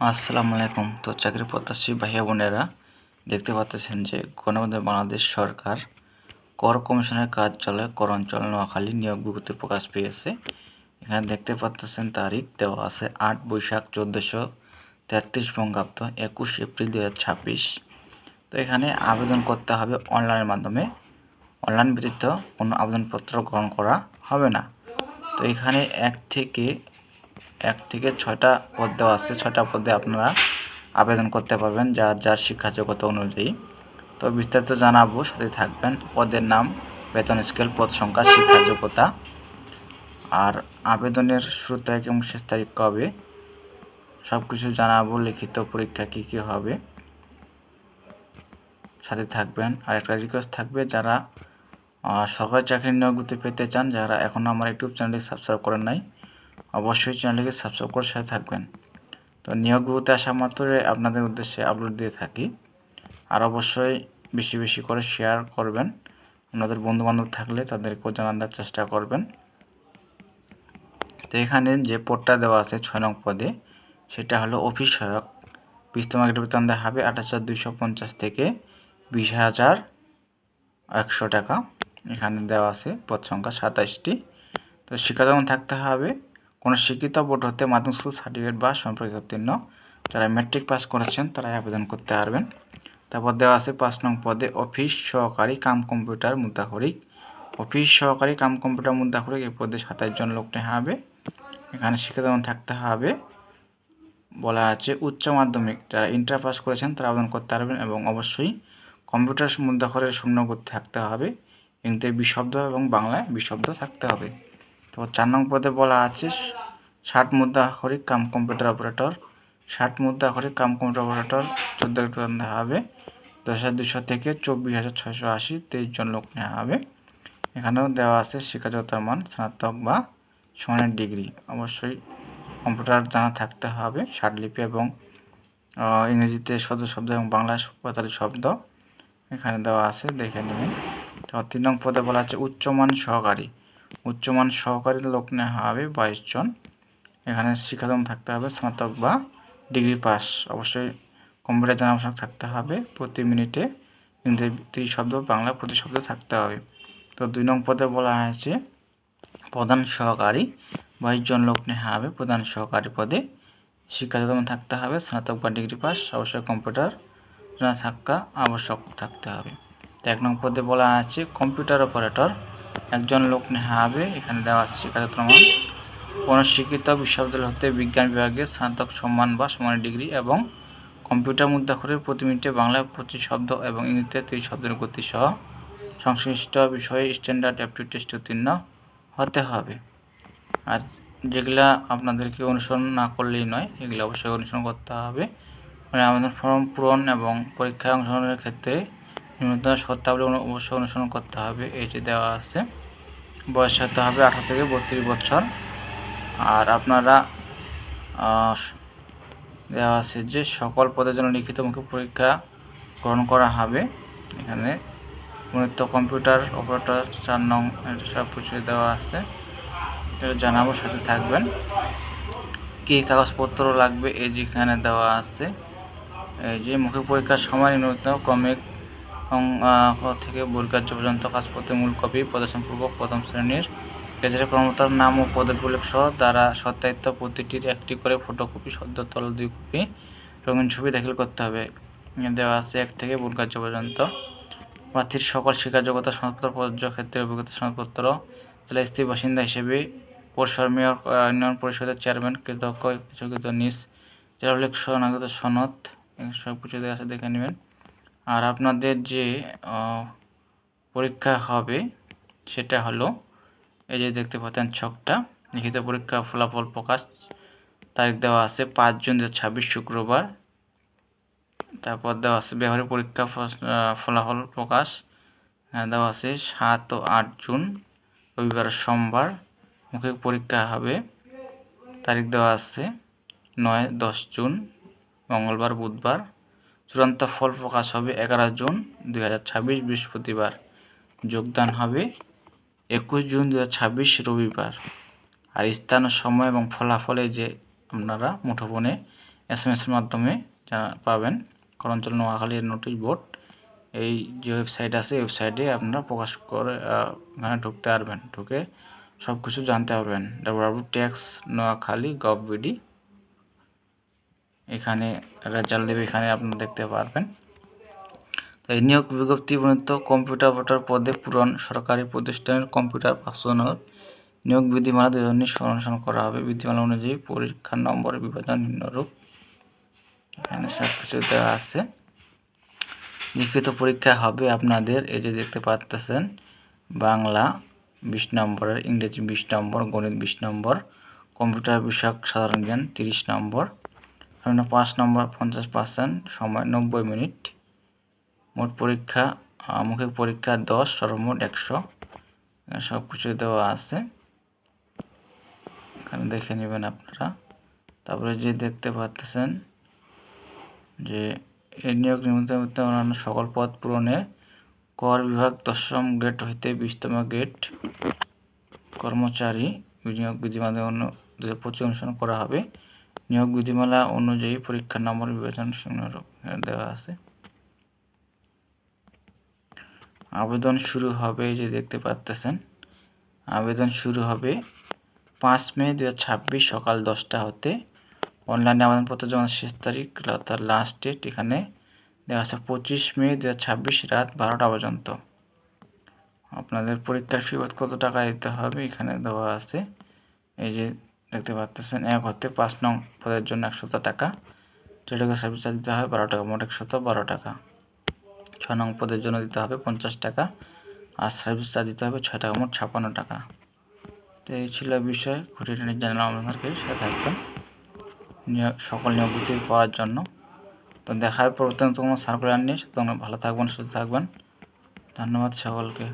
আসসালামু আলাইকুম। তো চাকরি প্রত্যাশী ভাইয়া বোনেরা দেখতে পাচ্ছেন যে গণপ্রজাতন্ত্রী বাংলাদেশ সরকার কর কমিশনের কার্যালয় কর অঞ্চল নোয়াখালী নিয়োগ বিজ্ঞপ্তি প্রকাশ পেয়েছে। এখানে দেখতে পাচ্ছেন তারিখ দেওয়া আছে 8 বৈশাখ 1433 বঙ্গাব্দ 21 এপ্রিল 2026। তো এখানে আবেদন করতে হবে অনলাইনের মাধ্যমে। অনলাইন ব্যতীত কোনো আবেদনপত্র গ্রহণ করা হবে না। তো এখানে এক থেকে 6টা পদ দেওয়া আছে। 6টা পদে আপনারা আবেদন করতে পারবেন যার শিক্ষা যোগ্যতা অনুযায়ী। তো বিস্তারিত জানাবো, সাথে থাকবেন। পদের নাম, বেতন স্কেল, পদ সংখ্যা, শিক্ষা যোগ্যতা, আর আবেদনের শুরু তারিখ এবং শেষ তারিখ কবে, সব কিছু জানাবো। লিখিত পরীক্ষা কী কী হবে, সাথে থাকবেন। আর একটা রিকোয়েস্ট থাকবে, যারা সরকারি চাকরির নিয়োগ পেতে চান, যারা এখনও আমার ইউটিউব চ্যানেলটি সাবস্ক্রাইব করেন নাই, অবশ্যই চ্যানেলটিকে সাবস্ক্রাইব করে সাথে থাকবেন। তো নিয়োগ বিজ্ঞপ্তি আসা মাত্রই আপনাদের উদ্দেশ্যে আপলোড দিয়ে থাকি। আর অবশ্যই বেশি বেশি করে শেয়ার করবেন। আপনাদের বন্ধুবান্ধব থাকলে তাদেরকেও জানানোর চেষ্টা করবেন। তো এখানে যে পদটা দেওয়া আছে 6 নং পদে, সেটা হলো অফিস সহায়ক। বিস্তর মার্কেট বেতন দেওয়া হবে 28,250 থেকে 20,100 টাকা। এখানে দেওয়া আছে পদ সংখ্যা 27টি। তো শিক্ষাগত থাকতে হবে কোনো শিক্ষিত বোর্ড হতে মাধ্যমিক স্কুল সার্টিফিকেট বা সম্পর্কে উত্তীর্ণ। যারা ম্যাট্রিক পাস করেছেন তারাই আবেদন করতে পারবেন। তারপর দেওয়া আছে 5 নং পদে অফিস সহকারী কাম কম্পিউটার মুদ্রাক্ষরিক। অফিস সহকারী কাম কম্পিউটার মুদ্রাক্ষরিক এই পদে 27 জন লোক নেওয়া হবে। এখানে শিক্ষাগত থাকতে হবে, বলা আছে উচ্চ মাধ্যমিক যারা ইন্টার পাস করেছেন তারা আবেদন করতে পারবেন, এবং অবশ্যই কম্পিউটার মুদ্রাক্ষরের শূন্যগতি থাকতে হবে। ইংরেজিতে 20 শব্দ এবং বাংলায় 20 শব্দ থাকতে হবে। তো 4 নং পদে বলা আছে 60 মুদ্রাক্ষরিক কাম কম্পিউটার অপারেটর। 60 মুদ্রাক্ষরিক কাম কম্পিউটার অপারেটর 14 বেতন দেওয়া হবে 10,200 থেকে 24,680, 23 জন লোক নেওয়া হবে। এখানেও দেওয়া আছে শিক্ষাযোগ্যতার মান স্নাতক বা সমানের ডিগ্রি। অবশ্যই কম্পিউটার জানা থাকতে হবে, ষাটলিপি এবং ইংরেজিতে 17 শব্দ এবং বাংলায় 45 শব্দ এখানে দেওয়া আছে, দেখে নেবেন। তো 3 নং পদে বলা আছে উচ্চমান সহকারী। উচ্চমান সহকারী লোক নেওয়া হবে 22 জন। এখানে শিক্ষাক্রম থাকতে হবে স্নাতক বা ডিগ্রি পাস। অবশ্যই কম্পিউটার জানা থাকতে হবে। প্রতি মিনিটে ইংরেজি 30 শব্দ, বাংলা প্রতি শব্দ থাকতে হবে। তো 2 নং পদে বলা হয়েছে প্রধান সহকারী, 22 জন লোক নেওয়া হবে প্রধান সহকারী পদে। শিক্ষাগত থাকতে হবে স্নাতক বা ডিগ্রি পাস। অবশ্যই কম্পিউটার জানা থাকা আবশ্যক থাকতে হবে। তো 1 নং পদে বলা আছে কম্পিউটার অপারেটর, 1 জন লোক নেওয়া হবে। এখানে দেওয়া আছে শিক্ষাগত মান কোনো শিক্ষিত বিশ্ববিদ্যালয় হতে বিজ্ঞান বিভাগে স্নাতক সম্মান বা সমানের ডিগ্রি, এবং কম্পিউটার মুদ্রাক্ষরের প্রতি মিনিটে বাংলায় 25 শব্দ এবং ইংরেজিতে 30 শব্দের গতি সহ সংশ্লিষ্ট বিষয়ে স্ট্যান্ডার্ড অ্যাপটিটিউড টেস্ট উত্তীর্ণ হতে হবে। আর যেগুলা আপনাদেরকে অনুসরণ না করলেই নয়, এগুলো অবশ্যই অনুসরণ করতে হবে। মানে আবেদন ফর্ম পূরণ এবং পরীক্ষায় অংশগ্রহণের ক্ষেত্রে নিম্নতম শর্তাবলী অবশ্যই অনুসরণ করতে হবে। এই যে দেওয়া আছে, বয়স হতে হবে 18 থেকে 32 বছর। আর আপনারা দেওয়া আছে যে সকল পদের জন্য লিখিত মুখে পরীক্ষা গ্রহণ করা হবে। এখানে মূলত কম্পিউটার অপারেটর 4 নং সব কিছু দেওয়া আছে, এটা জানাবো, সাথে থাকবেন। কী কাগজপত্র লাগবে এই যেখানে দেওয়া আছে। এই যে মুখে পরীক্ষার সময় ন্যূনতম ক্রমিক থেকে বহির্কার্য পর্যন্ত কাগজপত্রের মূল কপি প্রদর্শনপূর্বক প্রথম শ্রেণীর গেজেটের কর্মকর্তার নাম ও পদের উল্লেখ সহ দ্বারা সত্যায়িত প্রতিটির একটি করে ফটোকপি, সদ্য তোলা 2 কপি রঙিন ছবি দাখিল করতে হবে। দেওয়া আছে 1 থেকে বহির্কার্য পর্যন্ত। প্রার্থীর সকল শিক্ষা যোগ্যতা সনদপত্র, প্রযোজ্য ক্ষেত্রে অভিজ্ঞতা সনদপত্র, জেলার স্থায়ী বাসিন্দা হিসেবে পৌরসভার মেয়র, ইউনিয়ন পরিষদের চেয়ারম্যান, কৃতজ্ঞ নিজ জেলা উল্লেখ নাগরিক সনদ, সব কিছু দেওয়া আছে, দেখে নেবেন। আর আপনাদের যে পরীক্ষা হবে সেটা হলো এই যে দেখতে পাচ্ছেন ছকটা, লিখিত পরীক্ষা ফলাফল প্রকাশ তারিখ দেওয়া আছে 5 জুন 2026 শুক্রবার। তারপর দেওয়া আছে ব্যবহারিক পরীক্ষা ফলাফল প্রকাশ দেওয়া আছে 7 ও 8 জুন রবিবার সোমবার। মৌখিক পরীক্ষা হবে তারিখ দেওয়া আছে 9-10 জুন মঙ্গলবার বুধবার। চূড়ান্ত ফল প্রকাশ হবে 11 জুন 2026 বৃহস্পতিবার। যোগদান হবে 21 জুন 2026 রবিবার। আর স্থান, সময় এবং ফলাফলে যে আপনারা মুঠোফোনে SMS-এর মাধ্যমে পাবেন। করঞ্চল নোয়াখালীর নোটিশ বোর্ড এই যে ওয়েবসাইট আছে এই ওয়েবসাইটে আপনারা প্রকাশ করে এখানে ঢুকতে পারবেন, ঢুকে সব কিছু জানতে পারবেন। www.tax.noakhali.gov.bd এখানে রেজাল্ট দেবে, এখানে আপনারা দেখতে পারবেন। তো এই নিয়োগ বিজ্ঞপ্তি প্রণীত কম্পিউটার অপারেটর পদে পূরণ সরকারি প্রতিষ্ঠানের কম্পিউটার পার্সোনাল নিয়োগ বিধিমালা 2019 অনুসরণ করা হবে। বিধিমালা অনুযায়ী পরীক্ষার নম্বরের বিভাজন নিম্নরূপ। এখানে সব কিছু দেওয়া আছে। লিখিত পরীক্ষা হবে আপনাদের এই যে দেখতে পাচ্ছেন, বাংলা 20 নম্বরের, ইংরেজি 20 নম্বর, গণিত 20 নম্বর, কম্পিউটার বিষয়ক সাধারণ জ্ঞান 30 নম্বর, 5 নম্বর 50%, সময় 90 মিনিট। মোট পরীক্ষা মৌখিক পরীক্ষা 10, সর্বমোট 100। সব কিছু দেওয়া আছে, এখানে দেখে নেবেন আপনারা। তারপরে যে দেখতে পাচ্ছেন যে এই নিয়োগ নিমিত্ত অন্যান্য সকল পদ পূরণে কর বিভাগ 10ম গ্রেড হইতে 20তম গ্রেড কর্মচারী নিয়োগ বিধিমালা 2025 অনুসরণ করা হবে। নিয়োগ বিধিমালা অনুযায়ী পরীক্ষার নম্বর বিবেচনা দেওয়া আছে। আবেদন শুরু হবে যে দেখতে পাচ্ছেন, আবেদন শুরু হবে 5 মে 2026 সকাল 10টা হতে। অনলাইনে আবেদনপত্র জমা শেষ তারিখ অর্থাৎ লাস্ট ডেট এখানে দেওয়া আছে 25 মে 2026 রাত 12টা পর্যন্ত। আপনাদের পরীক্ষার ফি কত টাকা দিতে হবে এখানে দেওয়া আছে। এই যে দেখতে পাচ্ছেন, 1 হতে 5 নং পদের জন্য 100 টাকা, টেলিগ্রাফ সার্ভিস চার্জ দিতে হবে 12 টাকা, মোট 112 টাকা। 6 নং পদের জন্য দিতে হবে 50 টাকা, আর সার্ভিস চার্জ দিতে হবে 6 টাকা, মোট 56 টাকা। তো এই ছিল বিষয়, খুঁটিনাটি জানালাম আপনাদেরকে, সাথে থাকবেন সকল নিয়োগ বিজ্ঞপ্তি পাওয়ার জন্য। তো দেখা হবে পরবর্তী কোনো সার্কুলার নিয়ে। সুতরাং ভালো থাকবেন, সুস্থ থাকবেন। ধন্যবাদ সকলকে।